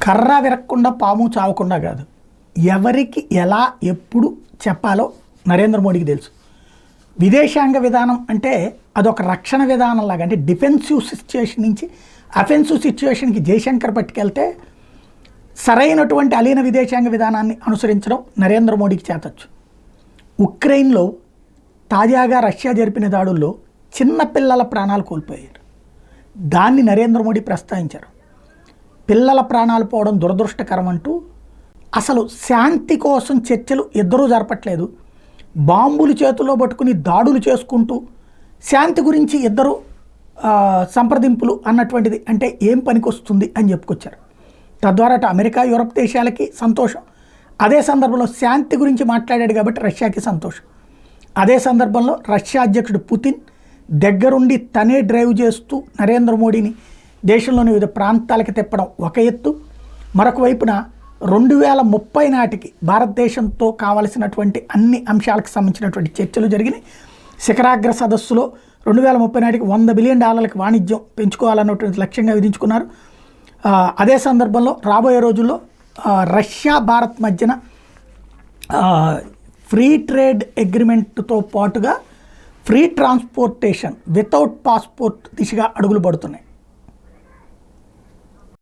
కర్ర విరక్కుండా పాము చావకుండా కాదు, ఎవరికి ఎలా ఎప్పుడు చెప్పాలో నరేంద్ర మోడీకి తెలుసు. విదేశాంగ విధానం అంటే అదొక రక్షణ విధానం లాగా, అంటే డిఫెన్సివ్ సిచ్యుయేషన్ నుంచి అఫెన్సివ్ సిచ్యుయేషన్కి జయశంకర్ పట్టుకెళ్తే సరైనటువంటి అలీన విదేశాంగ విధానాన్ని అనుసరించడం నరేంద్ర మోడీకి చేతచ్చు. ఉక్రెయిన్లో తాజాగా రష్యా జరిపిన దాడుల్లో చిన్న పిల్లల ప్రాణాలు కోల్పోయారు. దాన్ని నరేంద్ర మోడీ ప్రస్తావించారు. పిల్లల ప్రాణాలు పోవడం దురదృష్టకరం అంటూ, అసలు శాంతి కోసం చర్చలు ఇద్దరూ జరపట్లేదు, బాంబులు చేతుల్లో పట్టుకుని దాడులు చేసుకుంటూ శాంతి గురించి ఇద్దరు సంప్రదింపులు అన్నటువంటిది అంటే ఏం పనికొస్తుంది అని చెప్పుకొచ్చారు. తద్వారా అటు అమెరికా యూరప్ దేశాలకి సంతోషం, అదే సందర్భంలో శాంతి గురించి మాట్లాడాడు కాబట్టి రష్యాకి సంతోషం. అదే సందర్భంలో రష్యా అధ్యక్షుడు పుతిన్ దగ్గరుండి తనే డ్రైవ్ చేస్తూ నరేంద్ర మోడీని దేశంలోని వివిధ ప్రాంతాలకి తిప్పడం ఒక ఎత్తు, మరొక వైపున 2030 నాటికి భారతదేశంతో కావలసినటువంటి అన్ని అంశాలకు సంబంధించినటువంటి చర్చలు జరిగినాయి. శిఖరాగ్ర సదస్సులో 2030 నాటికి $100 బిలియన్ వాణిజ్యం పెంచుకోవాలన్నటువంటి లక్ష్యంగా విధించుకున్నారు. అదే సందర్భంలో రాబోయే రోజుల్లో రష్యా భారత్ మధ్యన ఫ్రీ ట్రేడ్ అగ్రిమెంట్తో పాటుగా ఫ్రీ ట్రాన్స్పోర్టేషన్ వితౌట్ పాస్పోర్ట్ దిశగా అడుగులు పడుతున్నాయి.